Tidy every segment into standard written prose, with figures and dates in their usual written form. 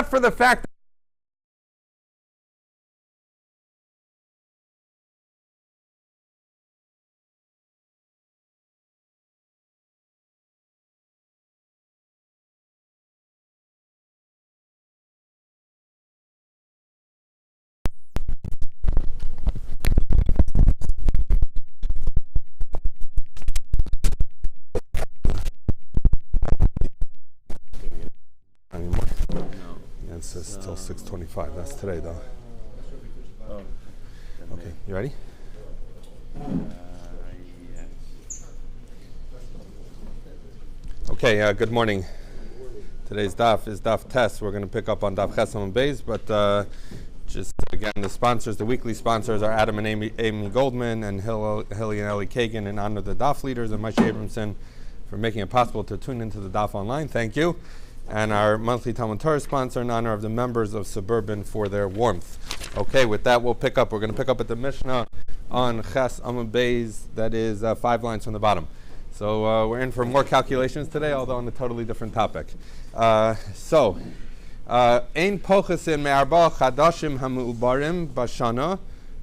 not for the fact anymore. No. Yeah, it says till 6:25. That's today, though. Oh. Okay, you ready? Yes. Okay, good morning. Today's daf is daf test. We're going to pick up on daf Ches and Beis, but just again, the weekly sponsors are Adam and Amy Goldman and Hilly and Ellie Kagan in honor of the daf leaders and Moshe Abramson for making it possible to tune into the daf online. Thank you. And our monthly Talmud Torah sponsor in honor of the members of Suburban for their warmth. Okay, with that we're going to pick up at the Mishnah on Ches Amud Beis, that is 5 lines from the bottom. So we're in for more calculations today, although on a totally different topic. Ein pochesin me'arba chadashim hamu'ubarim bashana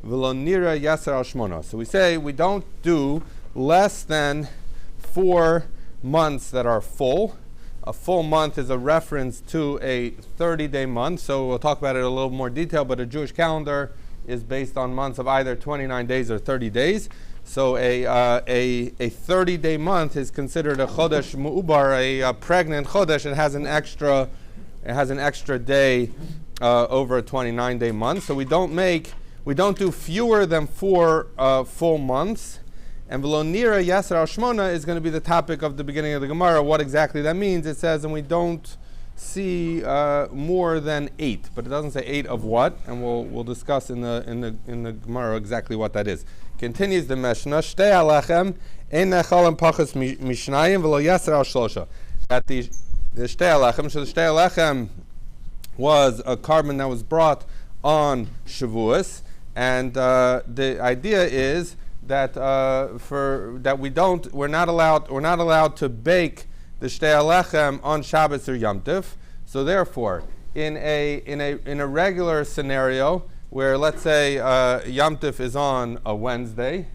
v'lo nira yaser al shmona. So we say we don't do less than 4 months that are full. A full month is a reference to a 30-day month, so we'll talk about it in a little more detail, but a Jewish calendar is based on months of either 29 days or 30 days. So a 30-day month is considered a chodesh mu'ubar, a pregnant chodesh. It has an extra day over a 29-day month. So we don't do fewer than 4 full months. And v'lo nira yaser al shmona is going to be the topic of the beginning of the Gemara. What exactly that means? It says, and we don't see more than 8, but it doesn't say 8 of what, and we'll discuss in the Gemara exactly what that is. Continues the Mishnah, Shtei alechem ein nechalim pachas mishnayim v'lo yaser al shlosha. That the Shtei alechem, so the Shtei alechem was a carbon that was brought on Shavuos, and the idea is that we're not allowed to bake the Shtei alechem on Shabbos or Yom Tov. So therefore, in a regular scenario where, let's say, Yom Tov is on a Wednesday,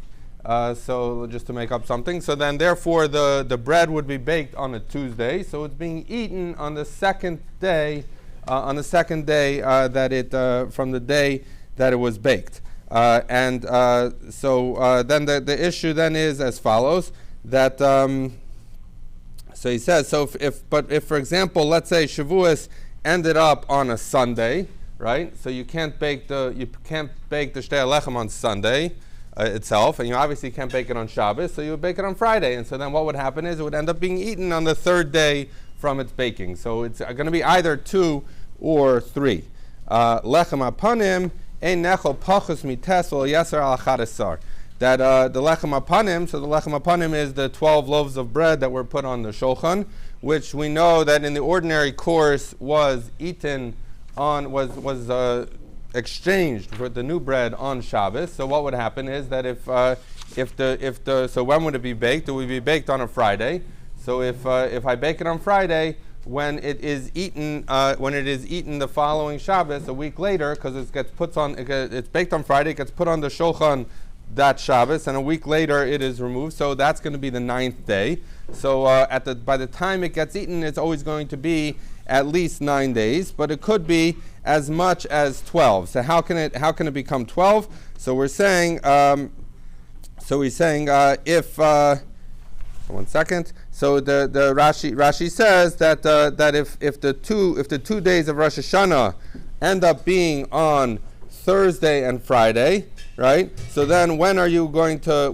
so just to make up something, so then therefore the bread would be baked on a Tuesday, so it's being eaten on the second day, from the day that it was baked. So then the issue then is as follows, that so he says, so if for example, let's say Shavuos ended up on a Sunday, right? So you can't bake the Shtei alechem on Sunday itself, and you obviously can't bake it on Shabbos, so you would bake it on Friday. And so then what would happen is it would end up being eaten on the 3rd day from its baking. So it's going to be either 2 or 3. Lechem apanim ein nechol pachos mites v'lo yaser al chadasar. That the lechem apanim, so the lechem apanim is the 12 loaves of bread that were put on the shulchan, which we know that in the ordinary course was eaten on, was exchanged for the new bread on Shabbos. So what would happen is that so when would it be baked? It would be baked on a Friday. So if I bake it on Friday, when it is eaten the following Shabbos, a week later, because it's baked on Friday, it gets put on the shulchan that Shabbos, and a week later it is removed. So that's going to be the 9th day. So by the time it gets eaten, it's always going to be at least 9 days, but it could be as much as 12. So how can it become 12? So we're saying if 1 second. So the Rashi says that if the 2 days of Rosh Hashanah end up being on Thursday and Friday, right? So then when are you going to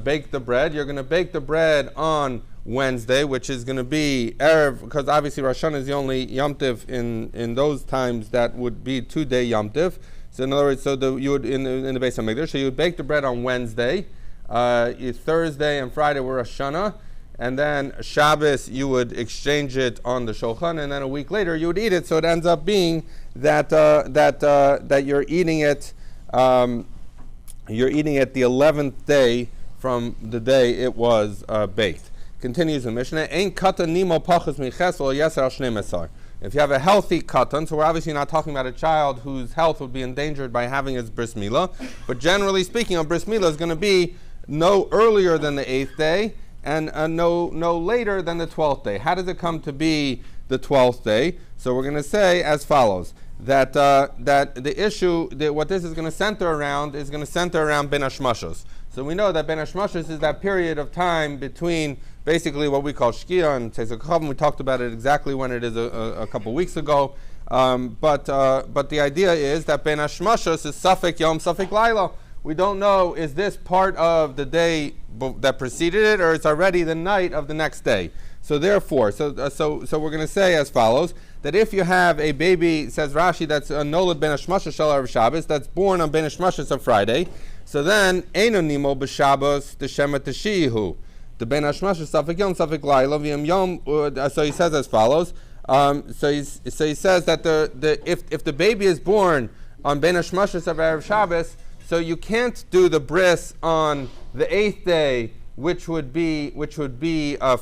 bake the bread? You're going to bake the bread on Wednesday, which is going to be Erev, because obviously Rosh Hashanah is the only Yom Tov in those times that would be 2-day Yom Tov. So in other words, you would in the Beis HaMikdash, so you would bake the bread on Wednesday. Thursday and Friday were Rosh Hashanah, and then Shabbos you would exchange it on the shulchan, and then a week later you would eat it. So it ends up being that you're eating it the 11th day from the day it was baked. Continues the Mishnah. Ein kata nimo pachas miches v'lo yaser al shnei mesar. If you have a healthy katan, so we're obviously not talking about a child whose health would be endangered by having his bris milah, but generally speaking, a bris milah is going to be no earlier than the 8th day and no later than the 12th day. How does it come to be the 12th day? So we're going to say as follows, that the issue, that what this is going to center around is going to center around Ben Hashmashos. So we know that Ben Hashmashos is that period of time between basically what we call Shkia and Tzeitzak Chavim. We talked about it exactly when it is a couple weeks ago. But the idea is that Ben Hashmashos is Safek Yom, Safek Laila. We don't know, is this part of the day that preceded it, or it's already the night of the next day. So therefore, so we're going to say as follows, that if you have a baby, says Rashi, that's a Nolad Ben Hashmashos Shel Erev Shabbos, that's born on Ben Hashmashos of Friday, so then Eino Nimo B'Shabbos T'Shema T'Shihu. The Ben Hashmashos Safek Yom Safek Laila V'Yom Yom. So he says as follows. So he says that if the baby is born on Ben Hashmashos of Erev Shabbos, so you can't do the bris on the 8th day, which would be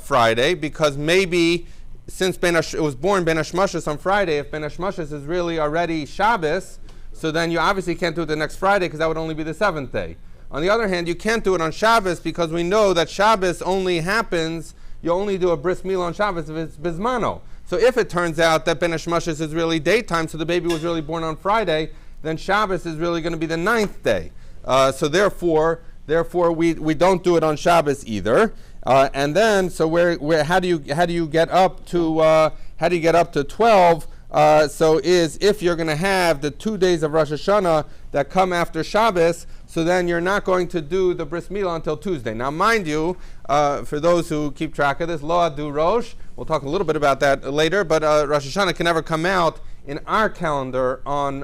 Friday, because maybe since it was born Ben Hashmashos on Friday, if Ben Hashmashos is really already Shabbos, so then you obviously can't do it the next Friday because that would only be the 7th day. On the other hand, you can't do it on Shabbos because we know that Shabbos only happens, you only do a bris milah on Shabbos if it's bismano. So if it turns out that Ben Hashmashos is really daytime, so the baby was really born on Friday, then Shabbos is really going to be the 9th day. So therefore we don't do it on Shabbos either. And then so how do you get up to 12? So is if you're going to have the 2 days of Rosh Hashanah that come after Shabbos, so then you're not going to do the bris milah until Tuesday. Now, mind you, for those who keep track of this, lo adu rosh, we'll talk a little bit about that later, but Rosh Hashanah can never come out in our calendar on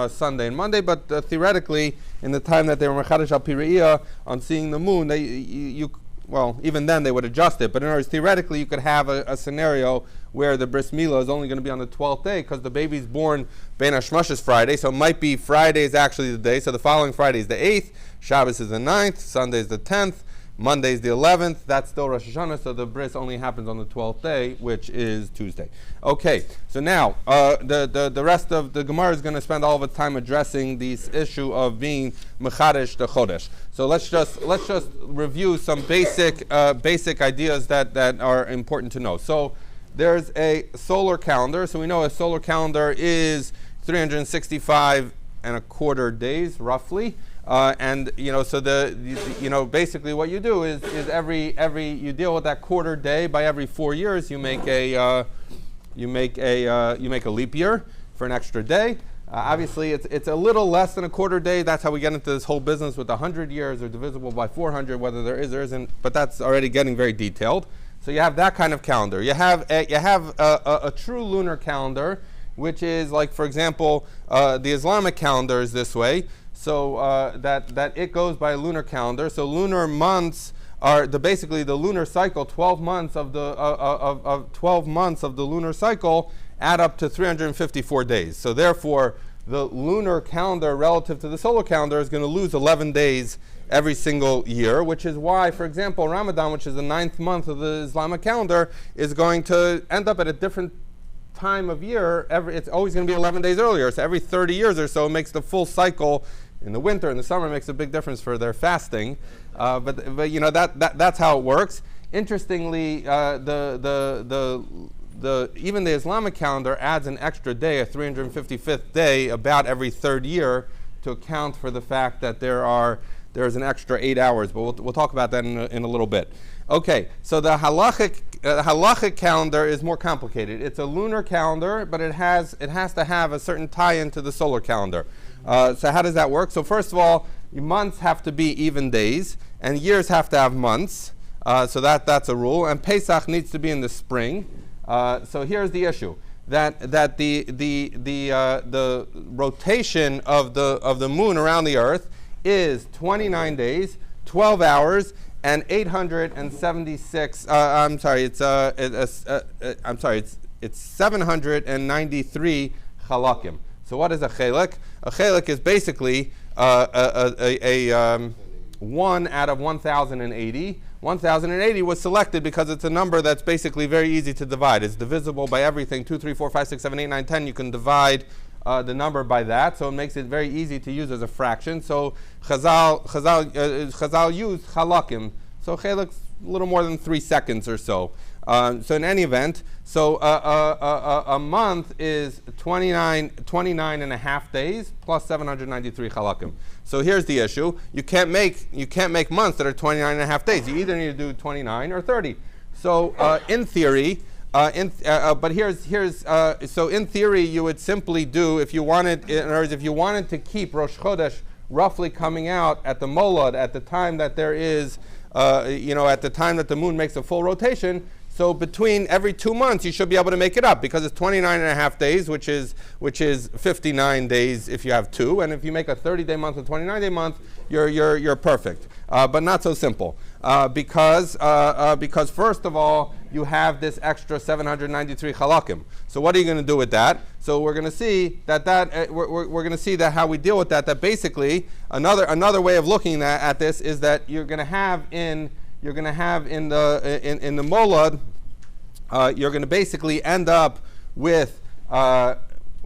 Sunday and Monday, but theoretically, in the time that they were Mechadash al Piriyah on seeing the moon, even then they would adjust it. But in other words, theoretically, you could have a scenario where the bris milah is only going to be on the 12th day because the baby's born Ben Hashmashos Friday, so it might be Friday is actually the day. So the following Friday is the 8th, Shabbos is the 9th, Sunday is the 10th, Monday is the 11th. That's still Rosh Hashanah, so the bris only happens on the 12th day, which is Tuesday. Okay, so now the rest of the Gemara is going to spend all of its time addressing this issue of being Mechadesh the Chodesh. So let's just review some basic ideas that are important to know. So there's a solar calendar. So we know a solar calendar is 365 and a quarter days, roughly. And so basically what you do is every you deal with that quarter day. By every 4 years, you make a leap year for an extra day. Obviously, it's a little less than a quarter day. That's how we get into this whole business with 100 years or divisible by 400, whether there is or isn't. But that's already getting very detailed. So you have that kind of calendar. You have a true lunar calendar, which is like, for example, the Islamic calendar is this way. So that it goes by a lunar calendar. So lunar months are basically the lunar cycle. 12 months of the 12 months of the lunar cycle add up to 354 days. So therefore, the lunar calendar relative to the solar calendar is going to lose 11 days every single year, which is why, for example, Ramadan, which is the 9th month of the Islamic calendar, is going to end up at a different time of year. It's always going to be 11 days earlier. So every 30 years or so makes the full cycle. In the winter, in the summer, makes a big difference for their fasting. But you know that's how it works. Interestingly, even the Islamic calendar adds an extra day, a 355th day, about every third year, to account for the fact that there's an extra 8 hours. But we'll talk about that in a little bit. Okay, so the halachic calendar is more complicated. It's a lunar calendar, but it has to have a certain tie-in to the solar calendar. So how does that work? So first of all, months have to be even days, and years have to have months. So that's a rule. And Pesach needs to be in the spring. So here's the issue: that the rotation of the moon around the Earth is 29 days, 12 hours, and 876. It's 793 chalakim. So what is a chelek? A chelek is basically 1 out of 1,080, 1080 was selected because it's a number that's basically very easy to divide. It's divisible by everything. 2, 3, 4, 5, 6, 7, 8, 9, 10. You can divide the number by that, so it makes it very easy to use as a fraction. So Chazal used halakim. So chelak's a little more than 3 seconds or so. So in any event, so a month is 29 and a half days plus 793 halakim. So here's the issue: you can't make months that are 29 and a half days. You either need to do 29 or 30. So in theory, but here's so in theory you would simply do, if you wanted, in other words, if you wanted to keep Rosh Chodesh roughly coming out at the molad at the time that there is, at the time that the moon makes a full rotation. So between every 2 months, you should be able to make it up, because it's 29 and a half days, which is 59 days if you have 2, and if you make a 30-day month, a 29-day month, you're perfect. But not so simple, because first of all, you have this extra 793 halakim. So what are you going to do with that? So we're going to see that we're going to see that how we deal with that. That basically another way of looking at this is that you're going to have in the molad, you're going to basically end up with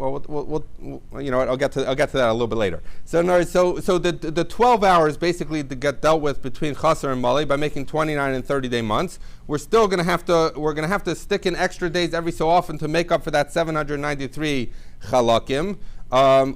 I'll get to that a little bit later. So the 12 hours basically to get dealt with between chaser and mali by making 29 and 30-day months. We're still going to have to stick in extra days every so often to make up for that 793 chalakim.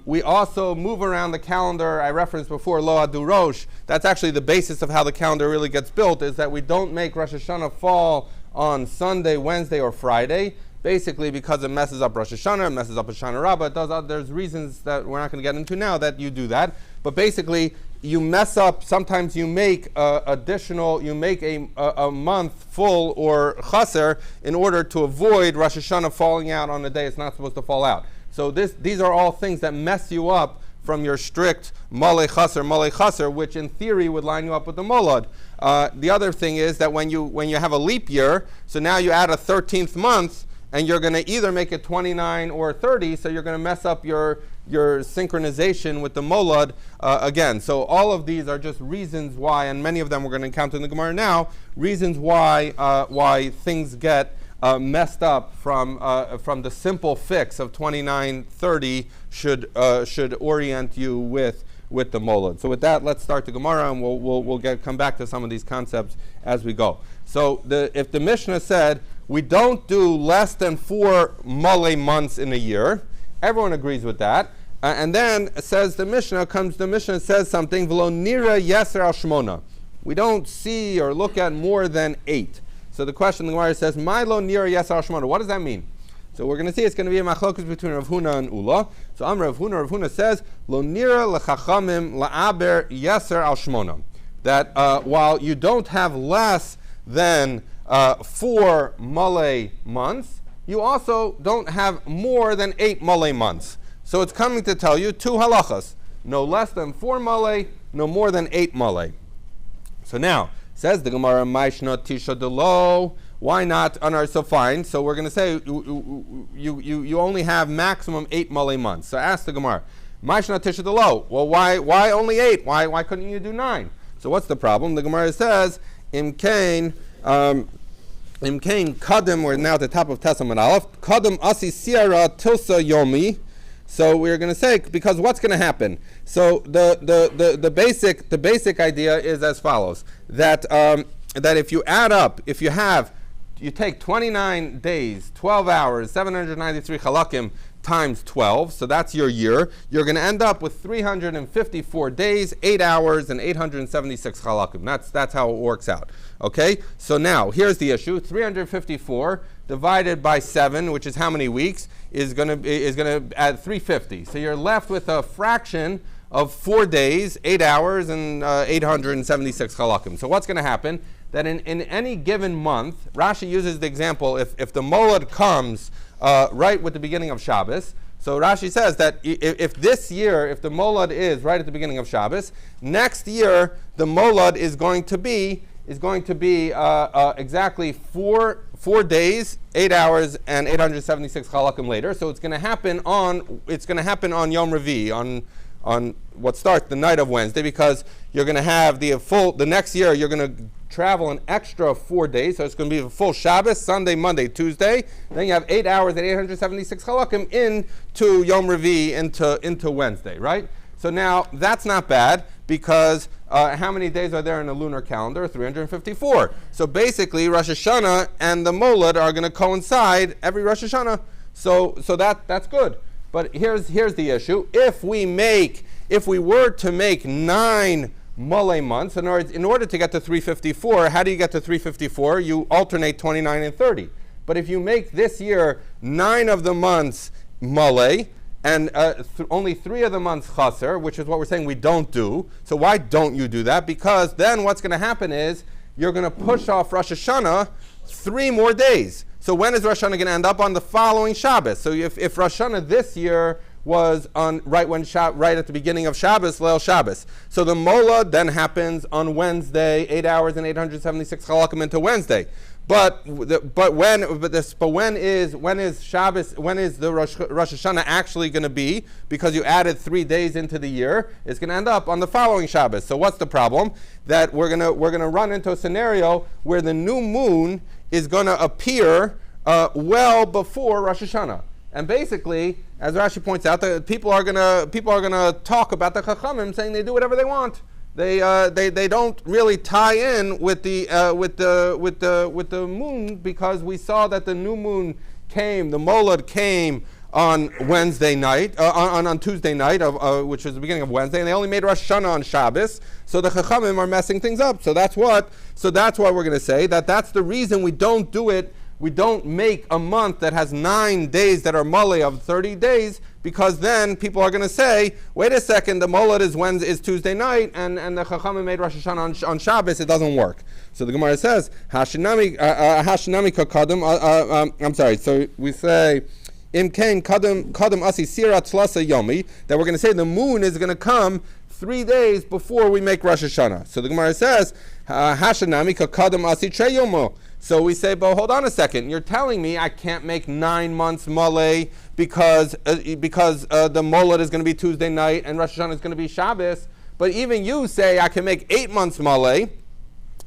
We also move around the calendar. I referenced before Lo Adu Rosh. That's actually the basis of how the calendar really gets built, is that we don't make Rosh Hashanah fall on Sunday, Wednesday, or Friday, basically because it messes up Rosh Hashanah, it messes up Hoshana Rabbah. There's reasons that we're not going to get into now that you do that. But basically, you mess up, sometimes you make a month full or chaser in order to avoid Rosh Hashanah falling out on a day it's not supposed to fall out. So these are all things that mess you up from your strict malei chaser, which in theory would line you up with the molad. The other thing is that when you have a leap year, so now you add a 13th month, and you're going to either make it 29 or 30, so you're going to mess up your synchronization with the molad again. So all of these are just reasons why, and many of them we're going to encounter in the Gemara now, reasons why things get messed up from the simple fix of 29:30 should orient you with the molad. So with that, let's start the Gemara, and we'll come back to some of these concepts as we go. So if the Mishnah said we don't do less than 4 mole months in a year, everyone agrees with that. And then the Mishnah says something, v'lo nira yeser al shmona. We don't see or look at more than 8. So the question, the Gemara says, my lo nira yeser al shmona. What does that mean? So we're going to see it's going to be a machlokus between Rav Huna and Ula. So Rav Huna says, lo nira lechachamim la'aber yeser al shmona. That while you don't have less than 4 mole months, you also don't have more than 8 mole months. So it's coming to tell you 2 halachas: no less than 4 mole, no more than 8 mole. So now says the Gemara, Maishna Tisha Delo. Why not? So fine. So we're going to say you only have maximum 8 mole months. So ask the Gemara, Maishna Tisha Delo. Well, why only 8? Why couldn't you do 9? So what's the problem? The Gemara says, Imkain Kadam, we're now at the top of Tesam Aleph. Kadam Asi Siara Tilsa Yomi. So we're going to say, because what's going to happen? So the basic idea is as follows: that if you add up, you take 29 days, 12 hours, 793 halakim times 12, so that's your year, you're going to end up with 354 days, 8 hours, and 876 halakim. That's how it works out. Okay? So now, here's the issue. 354 divided by 7, which is how many weeks, is going to add 350. So you're left with a fraction of 4 days, 8 hours, and 876 halakim. So what's going to happen? That in any given month, Rashi uses the example, if the molad comes right with the beginning of Shabbos, so Rashi says that if this year, if the molad is right at the beginning of Shabbos, next year the molad is going to be exactly 4 days, 8 hours, and 876 halakim later. So it's going to happen on Yom Revi, on what starts the night of Wednesday, because you're going to have the next year you're going to travel an extra 4 days, so it's going to be a full Shabbos, Sunday, Monday, Tuesday. Then you have 8 hours and 876 halakim into Yom Revi, into Wednesday, right? So now that's not bad because how many days are there in the lunar calendar? 354. So basically Rosh Hashanah and the Molad are going to coincide every Rosh Hashanah. So that's good. But here's the issue. If we were to make 9 Molay months, in order to get to 354, how do you get to 354? You alternate 29 and 30. But if you make this year 9 of the months Molay, and only 3 of the months chaser, which is what we're saying we don't do. So why don't you do that? Because then what's going to happen is you're going to push off Rosh Hashanah 3 more days. So when is Rosh Hashanah going to end up? On the following Shabbos. So if Rosh Hashanah this year was on right at the beginning of Shabbos, Leil Shabbos. So the Mola then happens on Wednesday, 8 hours and 876 halakim into Wednesday. But when is Shabbos? When is the Rosh Hashanah actually going to be? Because you added 3 days into the year, it's going to end up on the following Shabbos. So what's the problem? That we're gonna run into a scenario where the new moon is going to appear well before Rosh Hashanah. And basically, as Rashi points out, that people are gonna talk about the Chachamim, saying they do whatever they want. They don't really tie in with the moon, because we saw that the new moon came, the Molad came on Wednesday night, on Tuesday night, which was the beginning of Wednesday, and they only made Rosh Hashanah on Shabbos. So the Chachamim are messing things up. So that's why we're going to say that's the reason we don't do it. We don't make a month that has 9 days that are Molay of 30 days, because then people are going to say, wait a second, the Molad is Tuesday night, and the Chachamim made Rosh Hashanah on Shabbos. It doesn't work. So the Gemara says, Hashinami kakadam. I'm sorry. So we say, Im kain kadam asi sira tlasa yomi, that we're going to say the moon is going to come 3 days before we make Rosh Hashanah. So the Gemara says, Hashinami kakadam asi tre yomo. So we say, but hold on a second. You're telling me I can't make 9 months Malay because the Molad is going to be Tuesday night and Rosh Hashanah is going to be Shabbos. But even you say I can make 8 months Malay.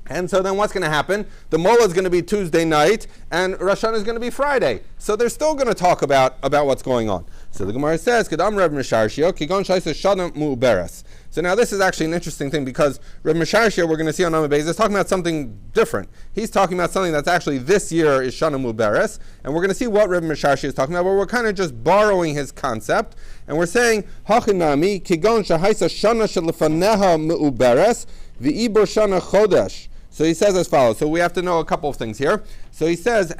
And so then what's going to happen? The Molad is going to be Tuesday night and Rosh Hashanah is going to be Friday. So they're still going to talk about what's going on. So the Gemara says, Kedam Reb Misharshio, Kigon Shaisa Shadam Mu'beres. So now this is actually an interesting thing, because Reb Misharshio, we're going to see on Amud Beis, is talking about something different. He's talking about something that's actually this year is Shana Mu'beres, and we're going to see what Reb Misharshio is talking about, but we're kind of just borrowing his concept, and we're saying, Hachinami, Kigon Shahaisa Shana Shelefaneha Mu'beres, V'ibor Shana Chodesh. So he says as follows. So we have to know a couple of things here. So he says,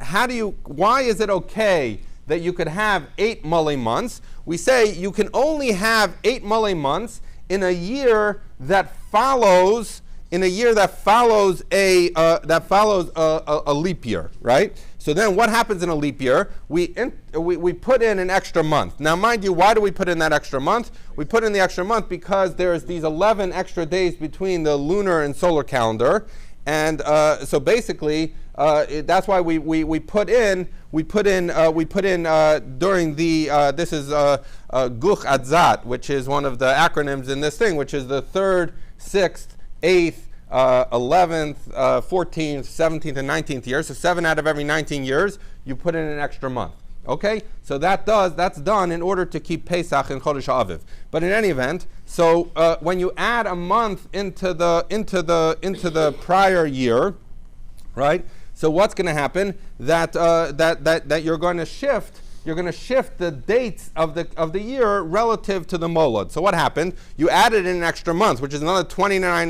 why is it okay that you could have 8 Malay months? We say you can only have 8 Malay months in a year that follows a leap year, right? So then what happens in a leap year? We put in an extra month. Now mind you, why do we put in that extra month? We put in the extra month because there's these 11 extra days between the lunar and solar calendar. And so basically, that's why we put in during the this is Guch Adzat, which is one of the acronyms in this thing, which is the 3rd, 6th, 8th, 11th, 14th, 17th, and 19th year. So 7 out of every 19 years, you put in an extra month. Okay, so that's done in order to keep Pesach and Chodesh Aviv. But in any event, so when you add a month into the prior year, right? So what's going to happen? That you're going to shift the dates of the year relative to the Molad. So what happened? You added in an extra month, which is another 29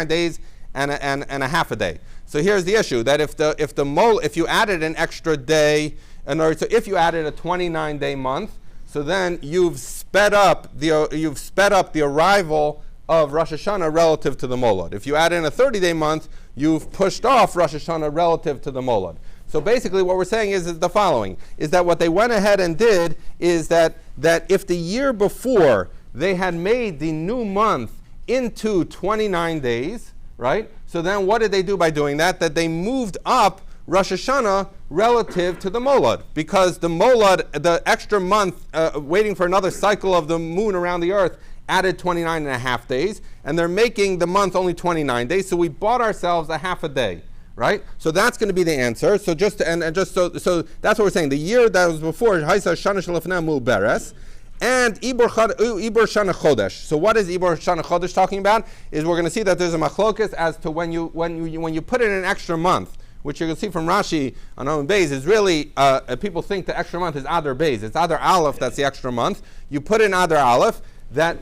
days and a half a day. So here's the issue: that if you added an extra day, so if you added a 29-day month, so then you've sped up the arrival of Rosh Hashanah relative to the Molad. If you add in a 30-day month, you've pushed off Rosh Hashanah relative to the Molad. So basically what we're saying is the following, is that what they went ahead and did is that if the year before they had made the new month into 29 days, right? So then what did they do by doing that? That they moved up Rosh Hashanah relative to the Molad, because the Molad, the extra month waiting for another cycle of the moon around the earth, added 29 and a half days, and they're making the month only 29 days, so we bought ourselves a half a day, right? So that's going to be the answer. So just so that's what we're saying. The year that was before, Haisa Shana Shalafna Mul Beres, and Ibor Shana Chodesh. So what is Ibor Shana Chodesh talking about? Is we're going to see that there's a machlokas as to when you put in an extra month, which you can see from Rashi on Omen Beis, is really, people think the extra month is Adar Beis. It's Adar Aleph, that's the extra month. You put in Adar Aleph, that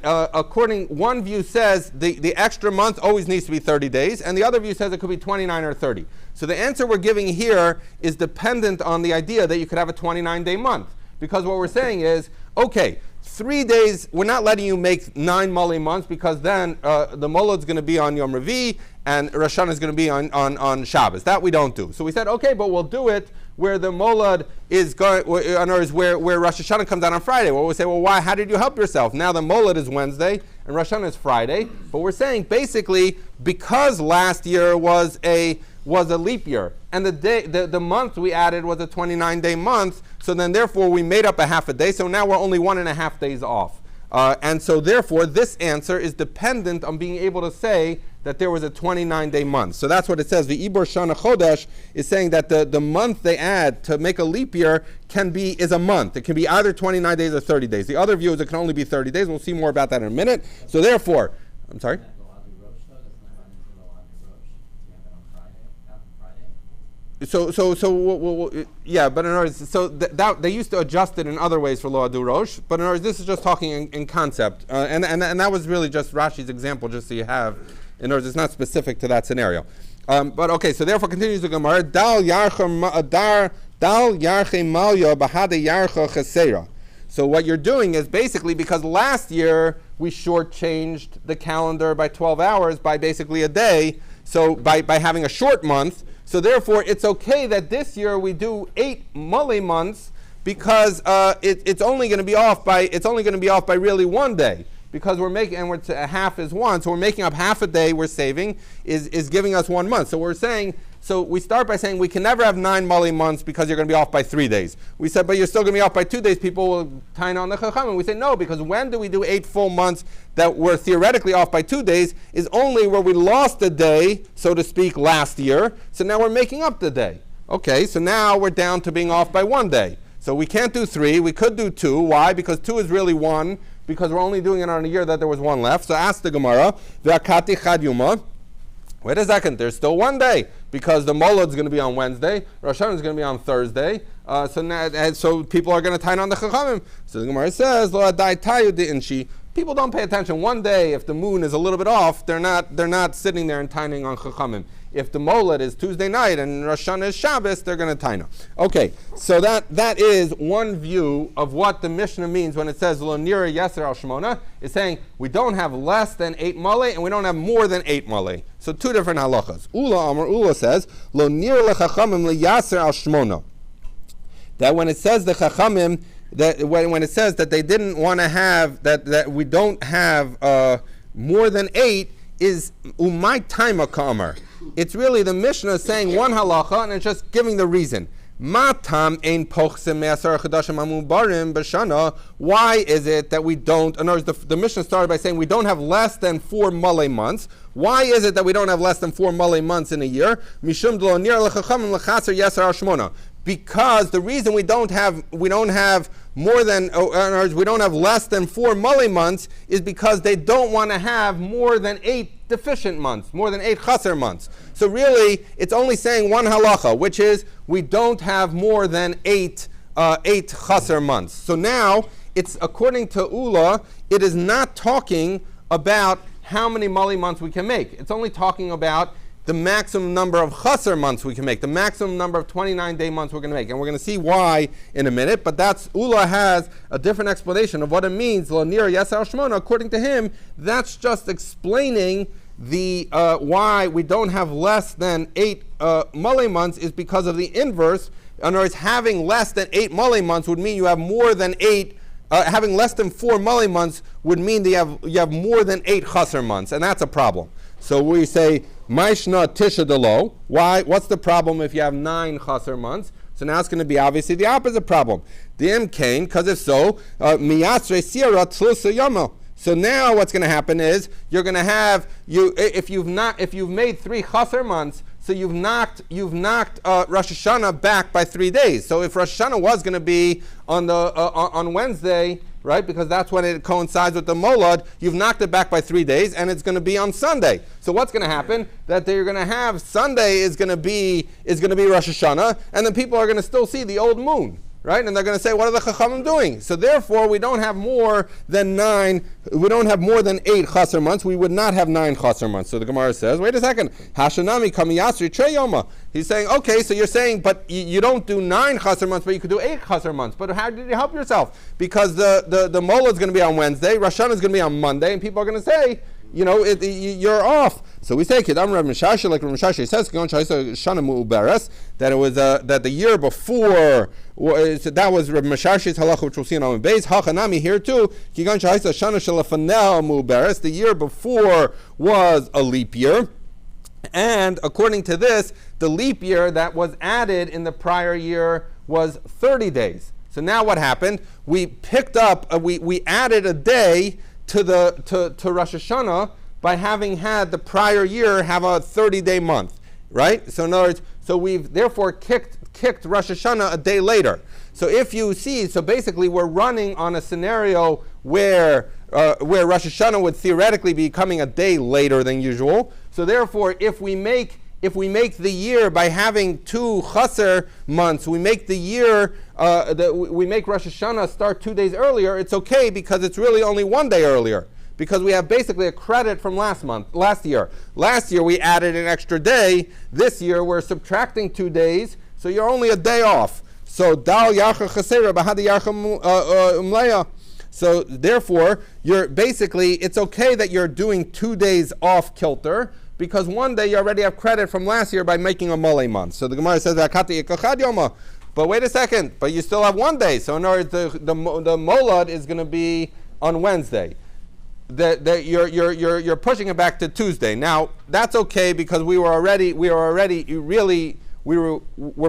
one view says the extra month always needs to be 30 days, and the other view says it could be 29 or 30. So the answer we're giving here is dependent on the idea that you could have a 29-day month. Because what we're saying is, okay, 3 days, we're not letting you make 9 Mali months, because then the Molad's going to be on Yom Revi and Rosh Hashanah is going to be on Shabbos. That we don't do. So we said, okay, but we'll do it where the Molad is going, in other words, where Rosh Hashanah comes out on Friday. Well, we say, well, why? How did you help yourself? Now the Molad is Wednesday and Rosh Hashanah is Friday. But we're saying basically because last year was a leap year, and the month we added was a 29-day month, so then therefore we made up a half a day, so now we're only 1.5 days off. And so therefore this answer is dependent on being able to say that there was a 29-day month. So that's what it says. The Ibor Shana Chodesh is saying that the month they add to make a leap year is a month. It can be either 29 days or 30 days. The other view is it can only be 30 days. We'll see more about that in a minute. So therefore, I'm sorry? Yeah, but in other words, that they used to adjust it in other ways for Lo Adu Rosh, but in other words, this is just talking in concept, and that was really just Rashi's example, just so you have. In other words, it's not specific to that scenario. But okay, so therefore continues the Gemara. Dal yarche malya bahade yarche chesera. So what you're doing is basically because last year we shortchanged the calendar by 12 hours by basically a day. So by having a short month. So therefore, it's okay that this year we do 8 Mali months because it's only going to be off by really 1 day, because half is 1, so we're making up half a day. We're saving is giving us 1 month. So we're saying. So we start by saying we can never have 9 Mali months because you're going to be off by 3 days. We said, but you're still going to be off by 2 days. People will tie on the Chacham. And we say, no, because when do we do 8 full months that were theoretically off by 2 days is only where we lost a day, so to speak, last year. So now we're making up the day. Okay, so now we're down to being off by 1 day. So we can't do 3. We could do 2. Why? Because 2 is really 1, because we're only doing it on a year that there was 1 left. So ask the Gemara, V'akati chad yuma. Wait a second, there's still 1 day, because the Molad is going to be on Wednesday, Rosh Hashanah is going to be on Thursday, so people are going to tie on the Chachamim. So the Gemara says, Lo adai tayu di'inshi. People don't pay attention. 1 day, if the moon is a little bit off, they're not sitting there and tying on Chachamim. If the Molad is Tuesday night and Rosh Hashanah is Shabbos, they're going to tie. Okay, so that is one view of what the Mishnah means when it says Lo nira yeser al shmona. It's saying we don't have less than 8 male and we don't have more than 8 male. So 2 different halachas. Ula says Lo nira lechachamim liyaser al shmona. That when it says the chachamim, that when it says that they didn't want to have that we don't have more than 8 is umay taima kamar. It's really the Mishnah saying one halacha and it's just giving the reason. Matam ein pochse me'asar chadashim amubarim b'shana. Why is it that we don't? In other words, the Mishnah started by saying we don't have less than 4 Malay months. Why is it that we don't have less than 4 Malay months in a year? Mishum d'lo nir lechachamim lechaser yeser shmona. Because the reason we don't have more than, in other words, we don't have less than 4 Malay months is because they don't want to have more than 8 deficient months, more than 8 chaser months. So really, it's only saying one halacha, which is we don't have more than 8 chaser months. So now, it's according to Ula, it is not talking about how many Malay months we can make. It's only talking about the maximum number of chaser months we can make, the maximum number of 29-day months we're going to make. And we're going to see why in a minute, but Ula has a different explanation of what it means, Lo nir yasar shmona. According to him, that's just explaining the why we don't have less than 8 Malay months is because of the inverse. In other words, having less than 8 Malay months would mean you have more than 8, having less than 4 Malay months would mean that you have more than 8 chaser months, and that's a problem. So we say, Maishna Tisha Delo. Why? What's the problem if you have 9 chaser months? So now it's going to be obviously the opposite problem. The M Kane, because if so, Miyasre Sierra Tlusa Yama. So now what's going to happen is you're going to have if you've made 3 chaser months, so you've knocked Rosh Hashanah back by 3 days. So if Rosh Hashanah was going to be on Wednesday, right, because that's when it coincides with the Molad, you've knocked it back by 3 days, and it's going to be on Sunday. So what's going to happen? That you're going to have Sunday is going to be Rosh Hashanah, and then people are going to still see the old moon. Right? And they're going to say, what are the Chachamim doing? So therefore, we don't have more than 8 Chaser months. We would not have 9 Chaser months. So the Gemara says, wait a second. Hashanami kamiyasri treyoma. He's saying, okay, so you're saying, but you don't do 9 Chaser months, but you could do 8 Chaser months. But how did you help yourself? Because the Mola is going to be on Wednesday, Rosh Hashanah is going to be on Monday, and people are going to say, you're off. So we say, Kedam Rav Mishashi, like Rav Mishashi says, that it was that the year before, so that was Rav Mishashi's halacha, which we'll see in Amud Beis. Hachanami here too. The year before was a leap year, and according to this, the leap year that was added in the prior year was 30 days. So now what happened? We picked up, we added a day to Rosh Hashanah by having had the prior year have a 30-day month, right? So in other words, so we've therefore kicked Rosh Hashanah a day later. So if you see, so basically we're running on a scenario where Rosh Hashanah would theoretically be coming a day later than usual. So therefore, if we make the year by having 2 chaser months, we make the year, we make Rosh Hashanah start 2 days earlier, it's okay because it's really only 1 day earlier. Because we have basically a credit from last year. Last year we added an extra day. This year we're subtracting 2 days, so you're only a day off. So dal yarcha chasera bahadi yarcha umleya. So therefore, it's okay that you're doing 2 days off kilter, because 1 day you already have credit from last year by making a Malay month. So the Gemara says, but wait a second, but you still have 1 day. So in other words, the Molad is going to be on Wednesday. You're pushing it back to Tuesday. Now that's okay because we're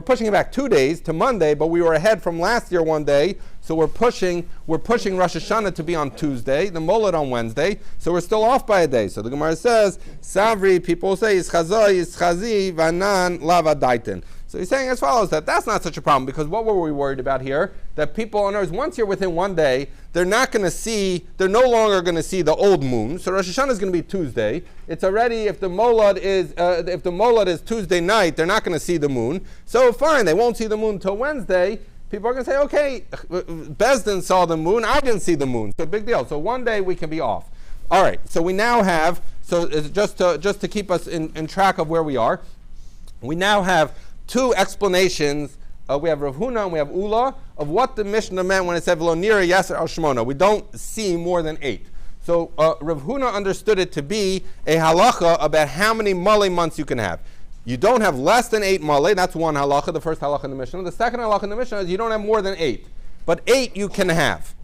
pushing it back 2 days to Monday, but we were ahead from last year 1 day, so we're pushing Rosh Hashanah to be on Tuesday, the Molad on Wednesday, so we're still off by a day. So the Gemara says, Savri, people say, Ischazi, Vanan, Lava Daitin. So he's saying as follows, that that's not such a problem, because what were we worried about here? That people, on Earth, once you're within 1 day, they're no longer going to see the old moon. So Rosh Hashanah is going to be Tuesday. It's already, if the Molad is Tuesday night, they're not going to see the moon. So fine, they won't see the moon until Wednesday. People are going to say, okay, Bezdin saw the moon, I didn't see the moon. So big deal. So 1 day we can be off. All right, so we now have, so just to keep us in track of where we are, we now have 2 explanations. We have Rav Huna and we have Ula of what the Mishnah meant when it said V'lo nira yaser al shmona. We don't see more than 8. So Rav Huna understood it to be a halacha about how many Malay months you can have. You don't have less than 8 Malay. That's one halacha, the first halacha in the Mishnah. The second halacha in the Mishnah is you don't have more than 8. But 8 you can have.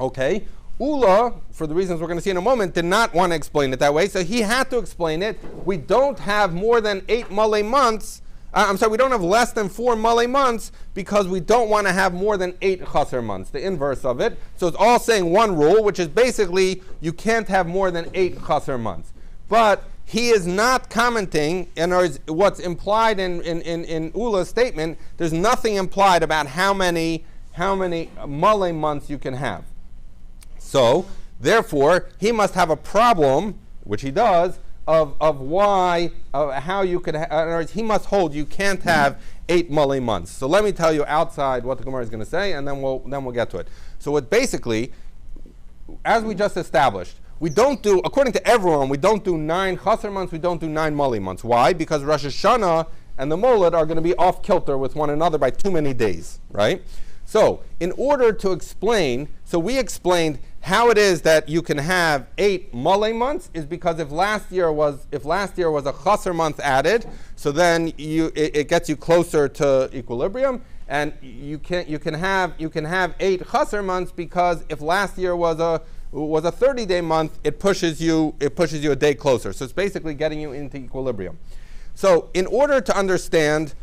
Okay? Ula, for the reasons we're going to see in a moment, did not want to explain it that way. So he had to explain it. We don't have more than 8 Malay months. We don't have less than 4 Malay months because we don't want to have more than 8 Chaser months, the inverse of it. So it's all saying one rule, which is basically you can't have more than 8 Chaser months. But he is not commenting, and what's implied in Ula's statement, there's nothing implied about how many Malay months you can have. So, therefore, he must have a problem, which he does, of how you could, in other words, he must hold you can't have 8 Malay months. So let me tell you outside what the Gemara is going to say, and then we'll get to it. So what basically, as we just established, we don't do, according to everyone, we don't do 9 Chaser months, we don't do 9 Malay months. Why? Because Rosh Hashanah and the Molad are going to be off kilter with one another by too many days, right? So, in order to explain, so we explained how it is that you can have 8 Malay months is because if last year was a Chaser month added, so then it gets you closer to equilibrium, and you can have 8 Chaser months because if last year was a 30-day month, it pushes you a day closer. So it's basically getting you into equilibrium. So in order to understand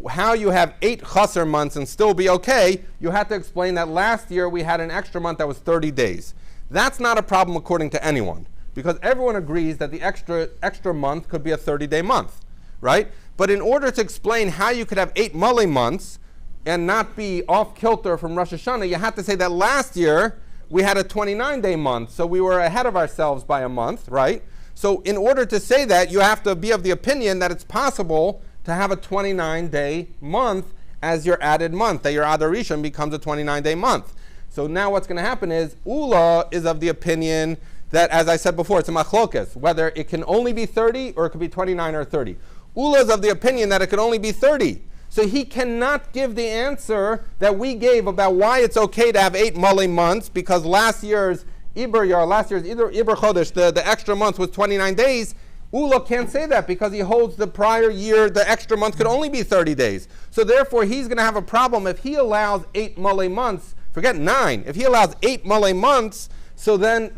how you have 8 Chaser months and still be okay, you had to explain that last year we had an extra month that was 30 days. That's not a problem according to anyone, because everyone agrees that the extra month could be a 30-day month, right? But in order to explain how you could have 8 Malay months and not be off kilter from Rosh Hashanah, you have to say that last year we had a 29-day month, so we were ahead of ourselves by a month, right? So in order to say that, you have to be of the opinion that it's possible to have a 29-day month as your added month, that your Adar Rishon becomes a 29-day month. So now what's going to happen is, Ula is of the opinion that, as I said before, it's a machlokas, whether it can only be 30 or it could be 29 or 30. Ula is of the opinion that it could only be 30. So he cannot give the answer that we gave about why it's okay to have 8 Malay months, because last year's Iber Chodesh, the extra month was 29 days. Ula can't say that because he holds the prior year, the extra month could only be 30 days. So therefore he's going to have a problem if he allows 8 Malay months, forget 9, if he allows 8 Malay months, so then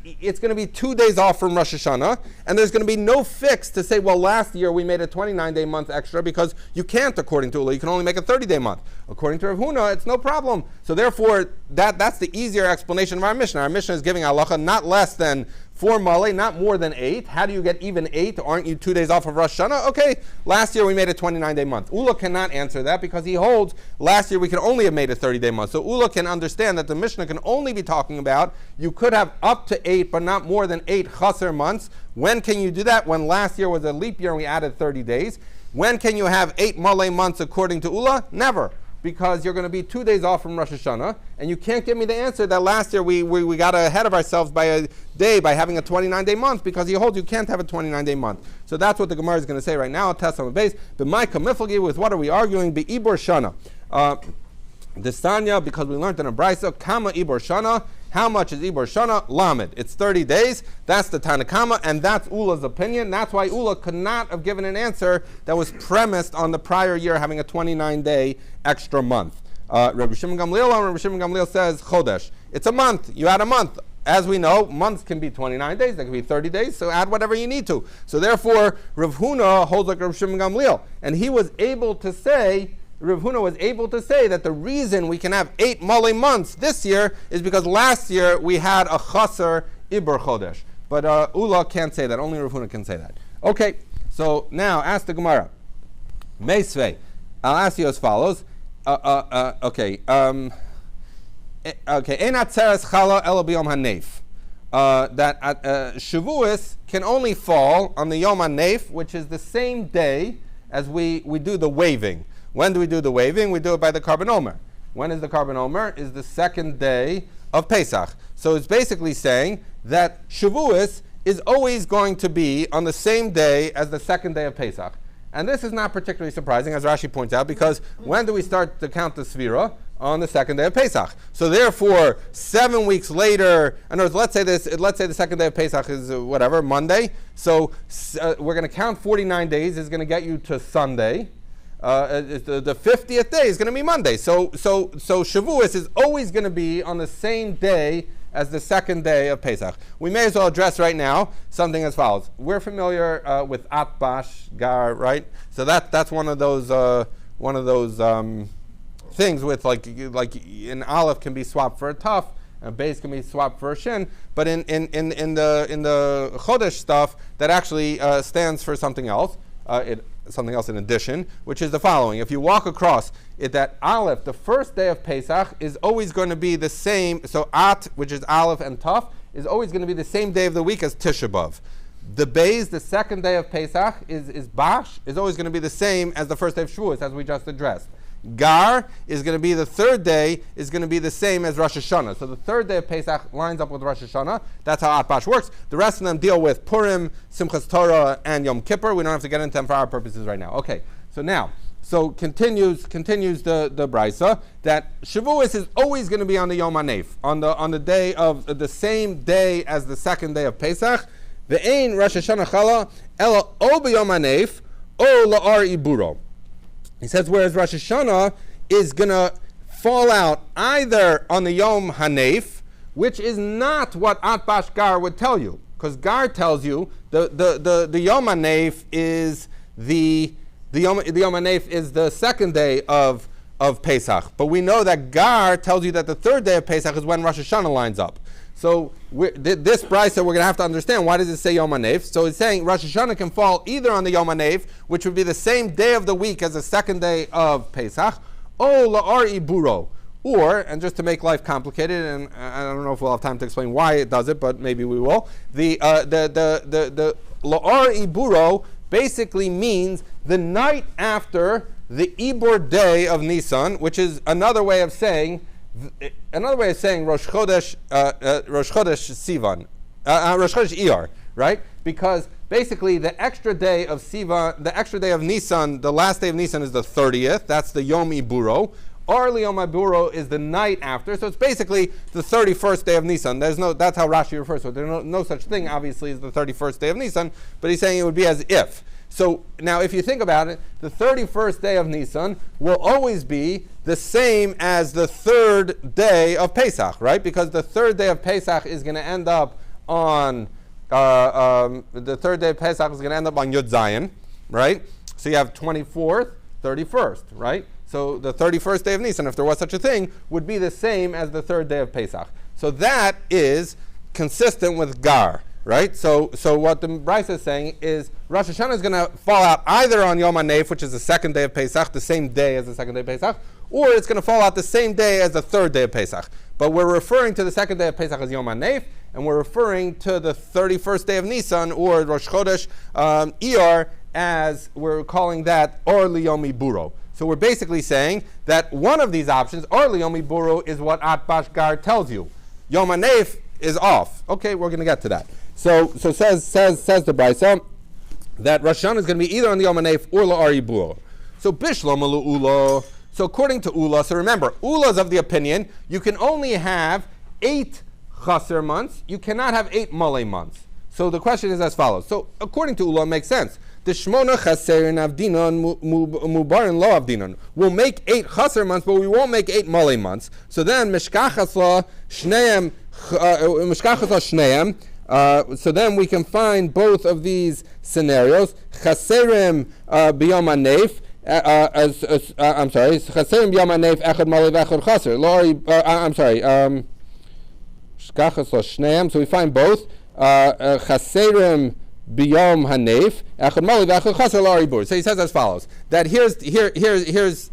it's going to be 2 days off from Rosh Hashanah, and there's going to be no fix to say, well, last year we made a 29-day month extra, because you can't, according to Ula. You can only make a 30-day month. According to Rav Huna, it's no problem. So therefore, that's the easier explanation of our Mishnah. Our Mishnah is giving halacha not less than 4 Malay, not more than 8. How do you get even 8? Aren't you 2 days off of Rosh Hashanah? Okay, last year we made a 29-day month. Ula cannot answer that because he holds last year we could only have made a 30-day month. So Ula can understand that the Mishnah can only be talking about you could have up to 8, but not more than 8 chaser months. When can you do that? When last year was a leap year and we added 30 days. When can you have 8 Malay months according to Ula? Never. Because you're going to be 2 days off from Rosh Hashanah, and you can't give me the answer that last year we got ahead of ourselves by a day by having a 29-day month, because he holds you can't have a 29-day month. So that's what the Gemara is going to say right now. Test on the base. But my kamiflagi, with what are we arguing? Be Ibor Shana. The Sanya, because we learned in a Brisa, Kama Ibor Shana. How much is Ibor Shana? Lamed. It's 30 days. That's the Tanakama, and that's Ula's opinion. That's why Ula could not have given an answer that was premised on the prior year having a 29-day extra month. Rabbi Shimon Gamliel says, Chodesh. It's a month. You add a month. As we know, months can be 29 days. They can be 30 days. So add whatever you need to. So therefore, Rav Huna holds like Rabbi Shimon Gamliel. And he was able to say, Rav Huna was able to say that the reason we can have 8 Malay months this year is because last year we had a chaser Iber Chodesh. But Ula can't say that. Only Rav Huna can say that. Okay, so now ask the Gemara. Meisvei. I'll ask you as follows. Okay. Enat Tzeres Chala Ela B'Yom HaNeif. That Shavuos can only fall on the Yom HaNeif, which is the same day as we do the waving. When do we do the waving? We do it by the Karban Omer. When is the Karban Omer? Is the second day of Pesach. So it's basically saying that Shavuos is always going to be on the same day as the second day of Pesach. And this is not particularly surprising, as Rashi points out, because when do we start to count the Sfira? On the second day of Pesach. So therefore, 7 weeks later, in other words, let's say the second day of Pesach is Monday. So we're going to count 49 days is going to get you to Sunday. The 50th day is going to be Monday. So Shavuos is always going to be on the same day as the second day of Pesach. We may as well address right now something as follows. We're familiar with Atbash Gar, right? So that's one of those things with like an aleph can be swapped for a taf, a base can be swapped for a shin, but in the chodesh stuff that actually stands for something else. Something else in addition, which is the following. If you walk across it, that Aleph, the first day of Pesach, is always going to be the same. So At, which is Aleph and Taf, is always going to be the same day of the week as Tisha B'Av. The Beis, the second day of Pesach, is Bash, is always going to be the same as the first day of Shavuos, as we just addressed. Gar is going to be the third day, is going to be the same as Rosh Hashanah. So the third day of Pesach lines up with Rosh Hashanah. That's how Atbash works. The rest of them deal with Purim, Simchas Torah, and Yom Kippur. We don't have to get into them for our purposes right now. Okay, so now, continues the Brisa, that Shavuos is always going to be on the Yom HaNeif, on the day of the same day as the second day of Pesach. Ve'ein Rosh Hashanah Chala, ela o b'Yom HaNeif, o la'ar iburo. He says, whereas Rosh Hashanah is going to fall out either on the Yom HaNeif, which is not what Atbash Gar would tell you, because Gar tells you the Yom HaNeif is the Yom HaNeif is the second day of Pesach. But we know that Gar tells you that the third day of Pesach is when Rosh Hashanah lines up. So this brisa we're going to have to understand, why does it say Yom HaNeif? So it's saying Rosh Hashanah can fall either on the Yom HaNeif, which would be the same day of the week as the second day of Pesach, or La'ar Iburo. Or, and just to make life complicated, and I don't know if we'll have time to explain why it does it, but maybe we will. The La'ar Iburo basically means the night after the Ibur day of Nisan, which is another way of saying Rosh Chodesh Sivan, Rosh Chodesh Iyar, right? Because basically the extra day of Sivan, the extra day of Nisan, the last day of Nisan is the 30th. That's the Yom Iburo. Or Yom Iburo is the night after, so it's basically the 31st day of Nisan. That's how Rashi refers to it. There's no such thing, obviously, as the 31st day of Nisan, but he's saying it would be as if. So now, if you think about it, the 31st day of Nisan will always be the same as the third day of Pesach, right? Because the third day of Pesach is going to end up on Yud Zayin, right? So you have 24th, 31st, right? So the 31st day of Nisan, if there was such a thing, would be the same as the third day of Pesach. So that is consistent with Gar, right? So what the Brisa is saying is Rosh Hashanah is going to fall out either on Yom HaNeif, which is the second day of Pesach, the same day as the second day of Pesach, or it's going to fall out the same day as the third day of Pesach. But we're referring to the second day of Pesach as Yom HaNeif, and we're referring to the 31st day of Nisan, or Rosh Chodesh Iyar, as we're calling that Or Liyom Iburo. So we're basically saying that one of these options, Or Liyom Iburo, is what Atbash Gar tells you. Yom HaNeif is off. Okay, we're going to get to that. So says the Brisa that Rosh Hashanah is going to be either on the Yom HaNeif or La'ar Iburo. So Bishlam Ula. So according to Ula, so remember, Ula is of the opinion you can only have 8 Chaser months. You cannot have 8 Malay months. So the question is as follows. So according to Ula, it makes sense. The Shmona Chaserin Avdinon Mubarin Lo Avdinon. We'll make 8 Chaser months, but we won't make 8 Malay months. So then Mishkachas La Shneim so then we can find both of these scenarios. Chaserim b'yom hanef. I'm sorry. Chaserim b'yom hanef echad malei v'echad chaser. I'm sorry. Shkachas l'shneim. So we find both. Chaserim b'yom hanef echad malei v'echad chaser la'ari bur. So he says as follows. That here's.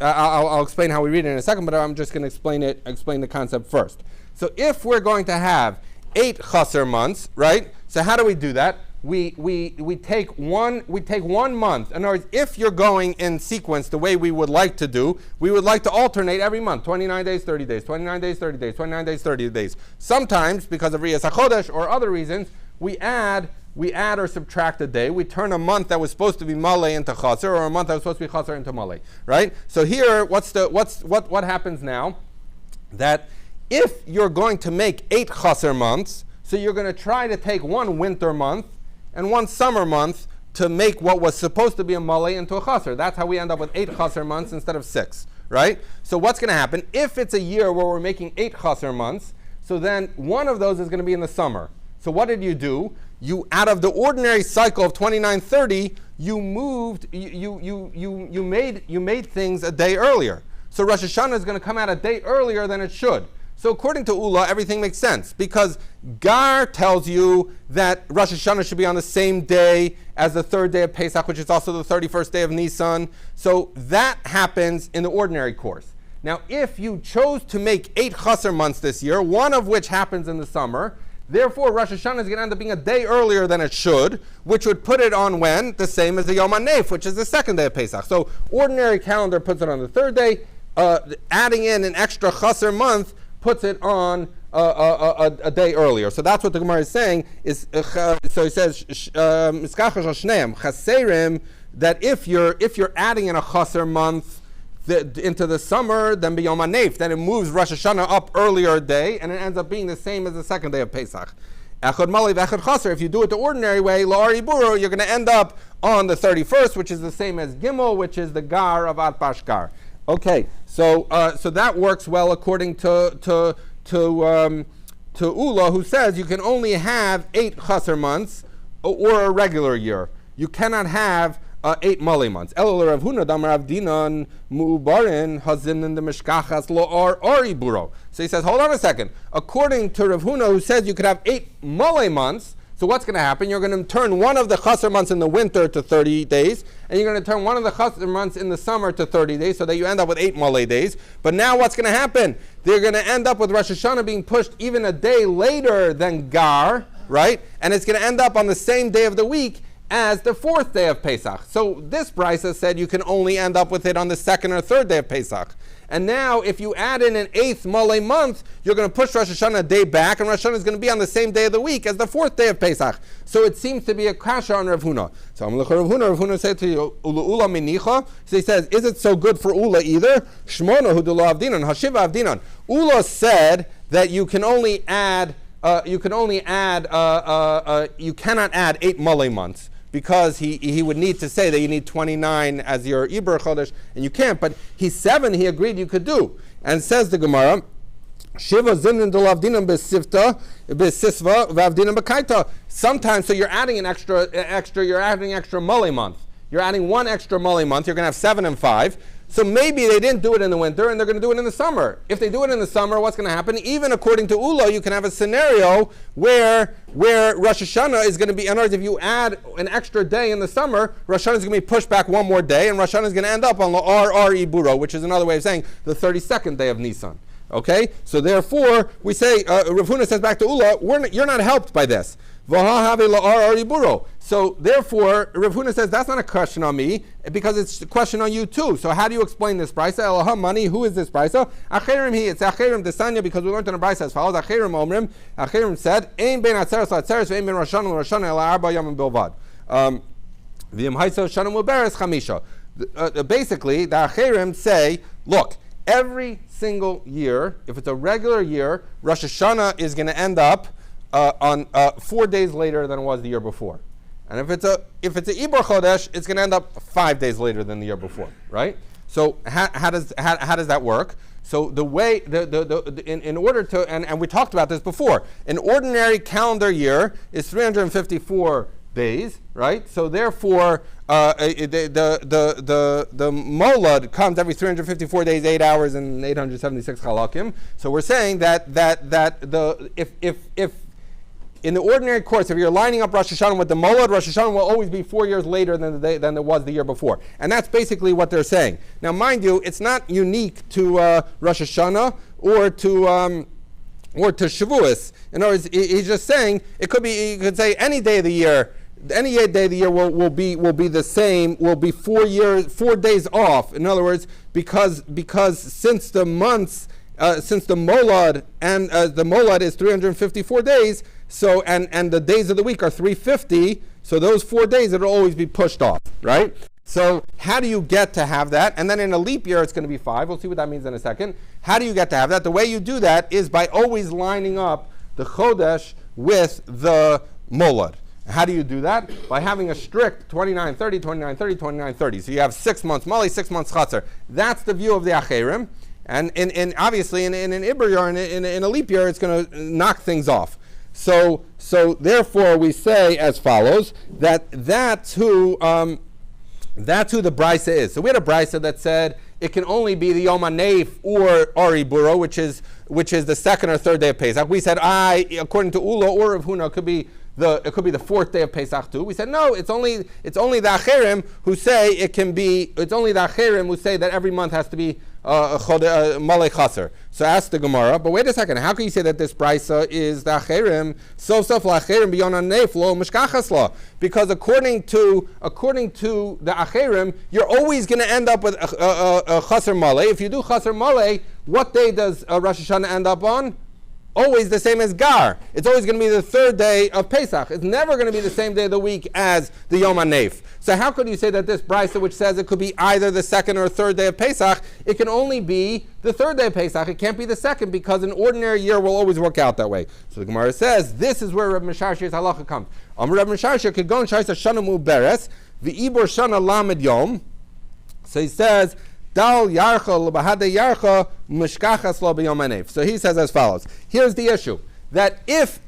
I'll explain how we read it in a second, but I'm just going to explain the concept first. So if we're going to have 8 chaser months, right? So how do we do that? We take one month. In other words, if you're going in sequence the way we would like to do, we would like to alternate every month, 29 days, 30 days, 29 days, 30 days, 29 days, 30 days. Sometimes, because of Riyas HaChodesh or other reasons, we add or subtract a day. We turn a month that was supposed to be Malay into Chaser, or a month that was supposed to be Chaser into Malay, right? So here, what happens now? That if you're going to make 8 chaser months, so you're going to try to take one winter month and one summer month to make what was supposed to be a malay into a chaser. That's how we end up with 8 chaser months instead of 6, right? So what's going to happen? If it's a year where we're making 8 chaser months, so then one of those is going to be in the summer. So what did you do? You, out of the ordinary cycle of 29-30, you made things a day earlier. So Rosh Hashanah is going to come out a day earlier than it should. So according to Ula, everything makes sense because Gar tells you that Rosh Hashanah should be on the same day as the third day of Pesach, which is also the 31st day of Nisan. So that happens in the ordinary course. Now, if you chose to make 8 chaser months this year, one of which happens in the summer, therefore Rosh Hashanah is going to end up being a day earlier than it should, which would put it on when? The same as the Yom HaNeif, which is the second day of Pesach. So ordinary calendar puts it on the third day. Adding in an extra chaser month puts it on a day earlier. So that's what the Gemara is saying. So he says, that if you're adding in a chaser month into the summer, then b'yom hanef, then it moves Rosh Hashanah up earlier a day, and it ends up being the same as the second day of Pesach. Echad malei v'echad chaser. If you do it the ordinary way, la'ari buro, you're going to end up on the 31st, which is the same as Gimel, which is the Gar of Atbash Gar. Okay, so that works well according to Ula, who says you can only have 8 chaser months or a regular year. You cannot have 8 Malay months. Elul Rav Huna Damar Rav Dinan Mu'barin Hazin in the Mishkachas Lo Or Iburo. So he says, hold on a second. According to Rav Huna, who says you could have 8 Malay months, so what's going to happen? You're going to turn one of the Chaser months in the winter to 30 days, and you're going to turn one of the Chaser months in the summer to 30 days, so that you end up with 8 Malay days. But now what's going to happen? They're going to end up with Rosh Hashanah being pushed even a day later than Gar, right? And it's going to end up on the same day of the week as the 4th day of Pesach. So this brisa said you can only end up with it on the 2nd or 3rd day of Pesach. And now if you add in an 8th Malay month, you're going to push Rosh Hashanah a day back, and Rosh Hashanah is going to be on the same day of the week as the 4th day of Pesach. So it seems to be a kasha on Rav Huna. So Rav Huna said to you, Ula minicha. So he says, is it so good for Ula either? Shmona hudula avdinan, hashiva avdinan. Ula said that you can only add, you cannot add 8 Malay months, because he would need to say that you need 29 as your Iber Chodesh, and you can't. But he's 7, he agreed you could do. And says the Gemara, Shiva zinin dolavdinam besivta besisva vavdinam bekaita. Sometimes, so you're adding an extra Malay month. You're adding 1 extra Malay month. You're going to have 7 and 5. So maybe they didn't do it in the winter, and they're going to do it in the summer. If they do it in the summer, what's going to happen? Even according to Ula, you can have a scenario where Rosh Hashanah is going to be, in other words, if you add an extra day in the summer, Rosh Hashanah is going to be pushed back 1 more day, and Rosh Hashanah is going to end up on La'ar Iburo, which is another way of saying the 32nd day of Nisan. Okay? So therefore, we say, Rav Huna says back to Ula, you're not helped by this. So therefore, Rav Huna says that's not a question on me, because it's a question on you too. So how do you explain this brisa? Elohim money. Who is this brisa? Acherim he. It's Acherim Desanya, because we learned in a brisa as follows. Acherim Omrim. Acherim said, Ein ben atzeres latzeres ve'ein ben Rosh Hashanah l'Rosh Hashanah ela arba yamim bilvad. V'im haiso shana muberes chamisha. Basically, the Acherim say, look, every single year, if it's a regular year, Rosh Hashanah is going to end up on 4 days later than it was the year before. And if it's a Iber Chodesh, it's going to end up 5 days later than the year before, right? So how does that work? So the way in order to, and we talked about this before, an ordinary calendar year is 354 days, right? So therefore, the molad comes every 354 days, 8 hours, and 876 halakim. So we're saying that if in the ordinary course, if you're lining up Rosh Hashanah with the molad, Rosh Hashanah will always be 4 years later than it was the year before. And that's basically what they're saying. Now, mind you, it's not unique to Rosh Hashanah or to Shavuos. In other words, he's just saying it could be. You could say any day of the year. Any day of the year will be the same. Will be 4 days off. In other words, because since the months, since the molad and the molad is 354 days. So and the days of the week are 350. So those 4 days it'll always be pushed off, right? So how do you get to have that? And then in a leap year it's going to be 5. We'll see what that means in a second. How do you get to have that? The way you do that is by always lining up the chodesh with the molad. How do you do that? By having a strict 29-30, 29-30, 29-30. So you have 6 months Mali, 6 months Chatzar. That's the view of the Acherim. And obviously in an Iber year, in a leap year, it's going to knock things off. So therefore we say as follows, that's who the brisa is. So we had a brisa that said it can only be the Yom HaNeif or Ari Buro, which is the 2nd or 3rd day of Pesach. We said according to Ula or Rav Huna, it could be the 4th day of Pesach too. We said no, it's only the Acherim who say it can be. It's only the Acherim who say that every month has to be Malay Chaser. So ask the Gemara, but wait a second, how can you say that this brisa is the Acherim? Sof l'Acherim b'yon HaNeif lo mishkachas lo. Because according to the Acherim, you're always going to end up with a Chaser Malay. If you do Chaser Malay, what day does Rosh Hashanah end up on? Always the same as Gar. It's always going to be the 3rd day of Pesach. It's never going to be the same day of the week as the Yom HaNeif. So how could you say that this brisa, which says it could be either the 2nd or 3rd day of Pesach, it can only be the 3rd day of Pesach. It can't be the 2nd, because an ordinary year will always work out that way. So the Gemara says this is where Reb Misharshir's halacha comes. Reb Misharshir could go and shaisa shana muberes v'ibor shana lamed yom. So he says, Dal yarcha l'bahade yarcha mishkachas lo b'yom hanef. So he says as follows. Here's the issue. That if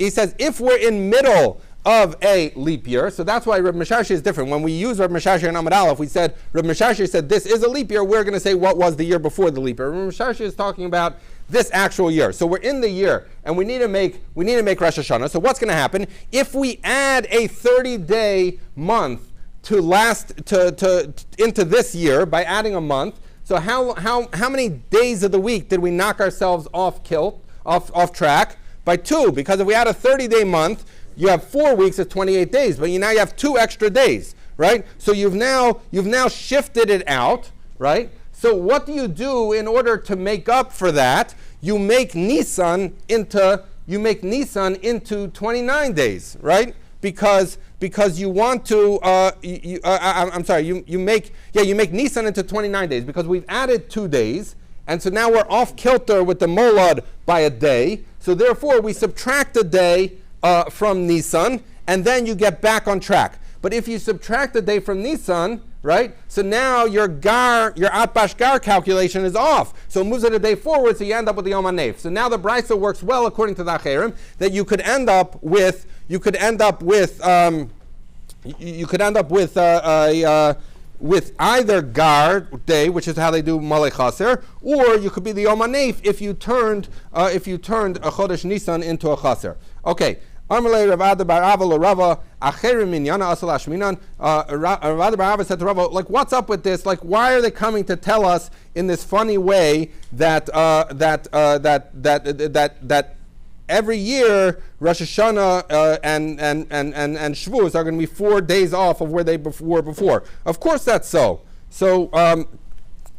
we're in middle of a leap year. So that's why Reb Mishashi is different. When we use Reb Mishashi and Amud Aleph, we said, Reb Mishashi said this is a leap year, we're going to say what was the year before the leap year. Reb Mishashi is talking about this actual year. So we're in the year, and we need to make Rosh Hashanah. So what's going to happen? If we add a 30-day month into this year by adding a month, so how many days of the week did we knock ourselves off track? By 2, because if we add a 30-day month, you have 4 weeks of 28 days, but now you have 2 extra days, right? So you've now shifted it out, right? So what do you do in order to make up for that? You make Nisan into 29 days, right? Because you want to you make Nisan into 29 days because we've added 2 days, and so now we're off kilter with the molad by a day. So therefore we subtract a day from Nisan, and then you get back on track. But if you subtract a day from Nisan, right? So now your Atbash Gar calculation is off. So it moves it a day forward, so you end up with the Yom HaNef. So now the Brisa works well according to the Acherim that you could end up with either Gar day, which is how they do Malei Chaser, or you could be the Yom HaNef if you turned a Chodesh Nisan into a Chaser. Okay. Amalei Rav Ada bar Ava Rava Acherim Minyana Asal Ashminan. Rav Ada bar Ava said to Rava, like, what's up with this? Like, why are they coming to tell us in this funny way that every year Rosh Hashanah and Shavuos are going to be 4 days off of where they were before? Of course, that's so. So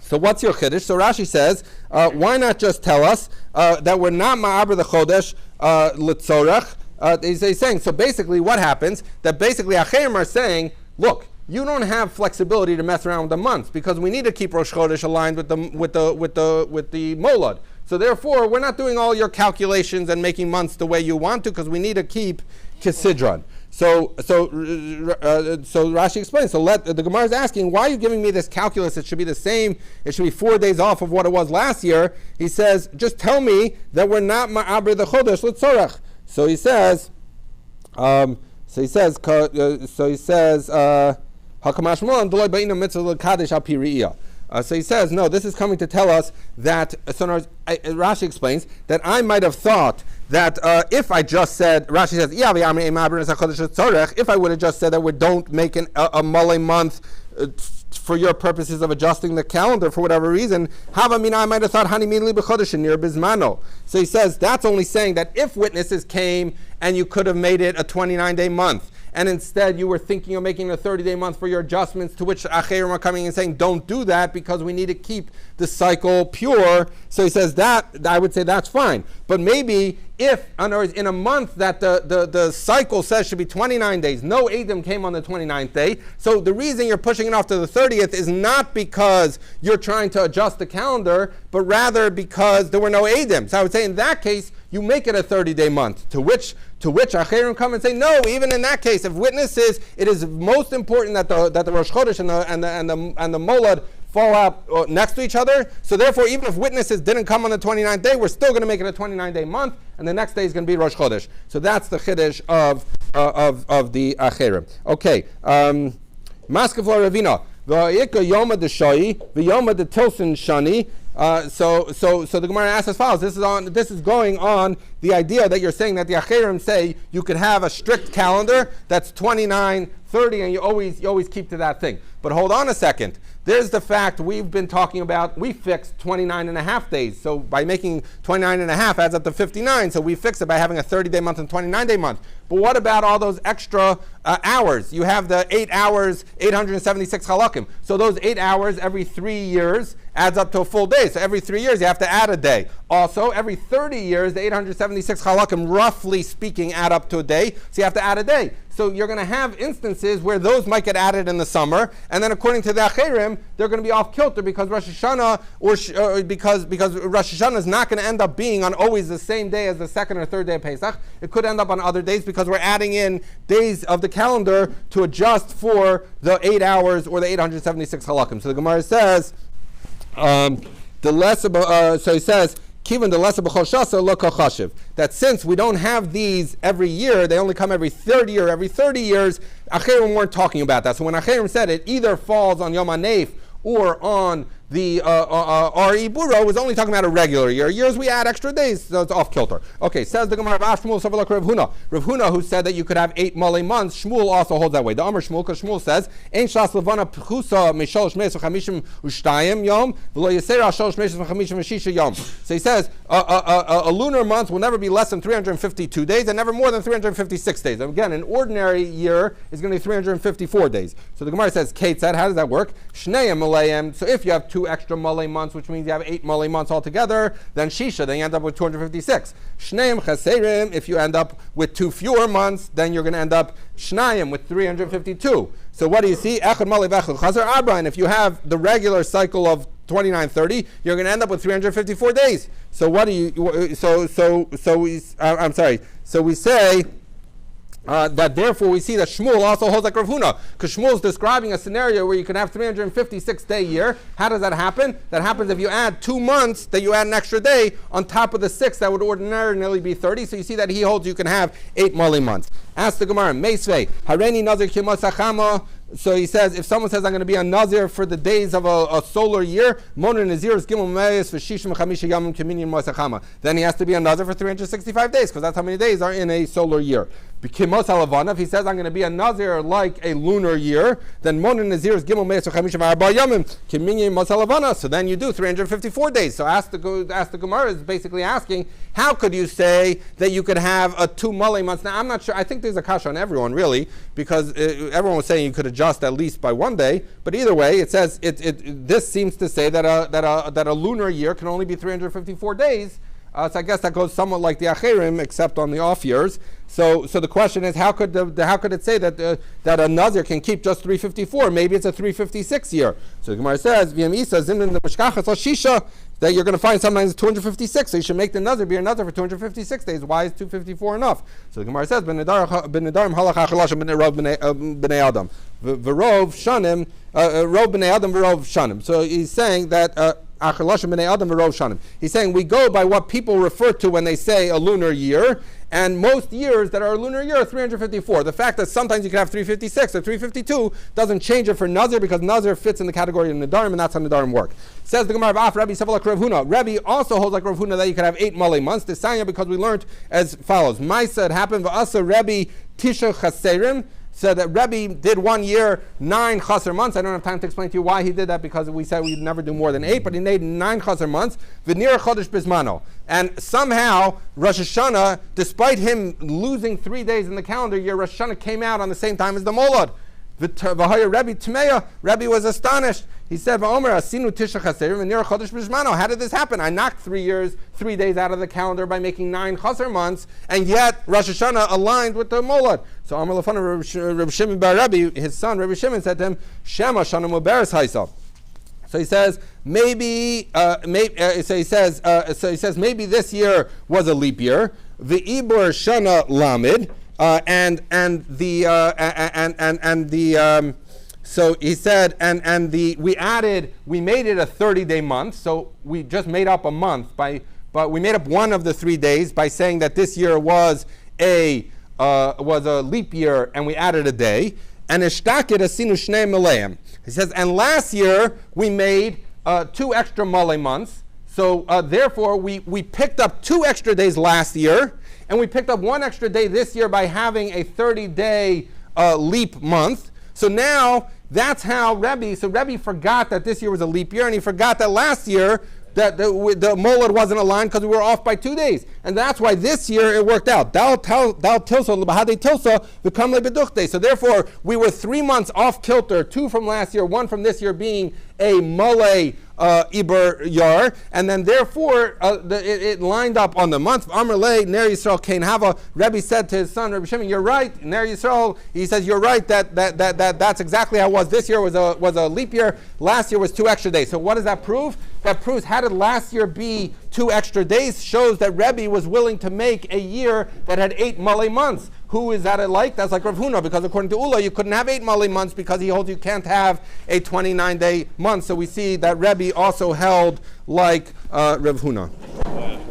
what's your chiddush? So Rashi says, why not just tell us that we're not ma'aber the chodesh litzorach? He's saying, so basically what happens, that basically Acherim are saying, look, you don't have flexibility to mess around with the months because we need to keep Rosh Chodesh aligned with the Molad. So therefore, we're not doing all your calculations and making months the way you want to because we need to keep Kisidron. So Rashi explains. So the Gemara is asking, why are you giving me this calculus? It should be the same. It should be 4 days off of what it was last year. He says, just tell me that we're not ma'aber the Chodesh l'tzorach. So he says, Hakamash Molan Deloy Ba'ina Mitzvah Kadesh Al Piriyah. So he says, no, this is coming to tell us that, Rashi explains, that I might have thought that if I just said, Rashi says, if I would have just said that we don't make a Malay month for your purposes of adjusting the calendar for whatever reason, I might have thought Hani Minli B'Chodesh near Bismano. So he says that's only saying that if witnesses came and you could have made it a 29-day month, and instead you were thinking of making a 30-day month for your adjustments, to which Acherim are coming and saying, don't do that because we need to keep the cycle pure. So he says that, I would say that's fine. But maybe if, in other words, in a month that the cycle says should be 29 days, no Eidim came on the 29th day, so the reason you're pushing it off to the 30th is not because you're trying to adjust the calendar, but rather because there were no Eidim. So I would say in that case, you make it a 30-day month, to which Acherim come and say, no, even in that case, if witnesses, it is most important that the Rosh Chodesh and the Molad fall out next to each other. So therefore, even if witnesses didn't come on the 29th day, we're still going to make it a 29-day month, and the next day is going to be Rosh Chodesh. So that's the chiddush of the Acherim. Okay, Maskefla Ravina, v'yika Yoma Deshoyi, v'Yoma Detilson Shani. So the Gemara asks as follows. This is going on the idea that you're saying that the Acherim say you could have a strict calendar that's 29, 30, and you always keep to that thing. But hold on a second. There's the fact we've been talking about, we fixed 29 and a half days. So by making 29 and a half adds up to 59. So we fix it by having a 30-day month and 29-day month. But what about all those extra hours? You have the 8 hours, 876 halakim. So those 8 hours every 3 years adds up to a full day. So every 3 years you have to add a day. Also, every 30 years, the 876 halakim, roughly speaking, add up to a day. So you have to add a day. So you're going to have instances where those might get added in the summer, and then according to the Acherim, they're going to be off kilter because Rosh Hashanah, because Rosh Hashanah is not going to end up being on always the same day as the second or third day of Pesach. It could end up on other days because we're adding in days of the calendar to adjust for the 8 hours or the 876 halakim. So the Gemara says, so he says, Kivan de lesa b'chol shasa lo kol chashiv. That since we don't have these every year, they only come every 30 or every 30 years. Acherim weren't talking about that. So when Acherim said it either falls on Yom HaNeif or on the R.E. Buro, was only talking about a regular year. Years we add extra days, so it's off kilter. Okay, says the Gemara of Shmuel Savalak Rav Huna. Rav Huna, who said that you could have 8 Malay months, Shmuel also holds that way. The Amr Shmuel, because Shmuel says, Ein Shas Levana Pchusa Mishol Shmeis V'Chamishim Ushtayim Yom V'lo Yisera Shol Shmeis V'Chamishim V'Shisha Yom. So he says a lunar month will never be less than 352 days and never more than 356 days. And again, an ordinary year is going to be 354 days. So the Gemara says, Kate said, how does that work? Shneim Malayim. So if you have 2 extra Malay months, which means you have 8 Malay months altogether, then Shisha, then you end up with 256. Shneim Chaserim, if you end up with 2 fewer months, then you're going to end up Shnayim with 352. So what do you see? Echad Malay V'echad Chaser Abra. And if you have the regular cycle of 2930, you're going to end up with 354 days. So what do you? So we say. That therefore we see that Shmuel also holds like Rav Huna, because Shmuel is describing a scenario where you can have 356-day year. How does that happen? That happens if you add 2 months, that you add an extra day on top of the 6 that would ordinarily be 30. So you see that he holds you can have 8 Mali months. Ask the Gemara, Meisvei, Hareni Nazir Kimosachama. So he says, if someone says, I'm going to be a Nazir for the days of a solar year, then he has to be a Nazir for 365 days, because that's how many days are in a solar year. If he says, I'm going to be a Nazir like a lunar year, then so then you do 354 days. So ask the Gemara is basically asking, how could you say that you could have a 2 Malay months? Now, I'm not sure. I think there's a kasha on everyone, really, because everyone was saying you could adjust at least by 1 day. But either way, it says this seems to say that a lunar year can only be 354 days. So I guess that goes somewhat like the Acherim, except on the off years. So the question is, how could it say that a Nazir can keep just 354? Maybe it's a 356 year. So the Gemara says, that you're going to find sometimes 256, so you should make the Nazir be a Nazir for 256 days. Why is 254 enough? So the Gemara says, B'nedarim halach achalash b'nei adam v'rov shanim rov b'nei adam v'rov shanim. So he's saying that he's saying we go by what people refer to when they say a lunar year, and most years that are a lunar year are 354. The fact that sometimes you can have 356 or 352 doesn't change it for Nazir, because Nazir fits in the category of Nedarim, and that's how Nedarim work. Says the Gemara of Af, Rabbi Savalak Rav Huna. Rabbi also holds like Rav Huna that you can have 8 Malay months. This Sanya, because we learned as follows. Maisa, it happened, V'asa Rabbi Tisha Chaserim, said that Rebbe did 1 year 9 chaser months. I don't have time to explain to you why he did that, because we said we'd never do more than 8, but he made 9 chaser months. V'nir chodesh bismano. And somehow Rosh Hashanah, despite him losing 3 days in the calendar year, Rosh Hashanah came out on the same time as the Molad. Rebbe was astonished. He said, how did this happen? I knocked 3 days out of the calendar by making 9 chaser months, and yet Rosh Hashanah aligned with the Molad. So Amar Lefana Reb Shimon bar Rebbe, his son Reb Shimon, said to him, Shema Shana Muberes Haisa. So he says maybe this year was a leap year. The Ibor Shana Lamid. So he said, we made it a 30-day month. So we just made up a month but we made up one of the 3 days by saying that this year was a leap year, and we added a day. And ishtaket asinu shnei malayim. He says, and last year we made 2 extra malay months. So therefore we picked up 2 extra days last year, and we picked up 1 extra day this year by having a 30-day leap month. So now that's how Rebbe forgot that this year was a leap year, and he forgot that last year that the molad wasn't aligned because we were off by 2 days. And that's why this year it worked out. So therefore, we were 3 months off kilter, 2 from last year, 1 from this year being a Malay Iber Yar, and then therefore it lined up on the month. Amr Le Ner Yisrael Kain Hava. Rebbe said to his son Rebbe Shimon, "You're right, Ner Yisrael." He says, "You're right. That's exactly how it was. This year was a leap year. Last year was 2 extra days. So what does that prove? That proves, how did last year be 2 extra days? Shows that Rebbe was willing to make a year that had 8 Malay months. Who is that like? That's like Rav Huna, because according to Ula, you couldn't have 8 Malay months because he holds you can't have a 29-day month. So we see that Rebbe also held like Rav Huna. Yeah.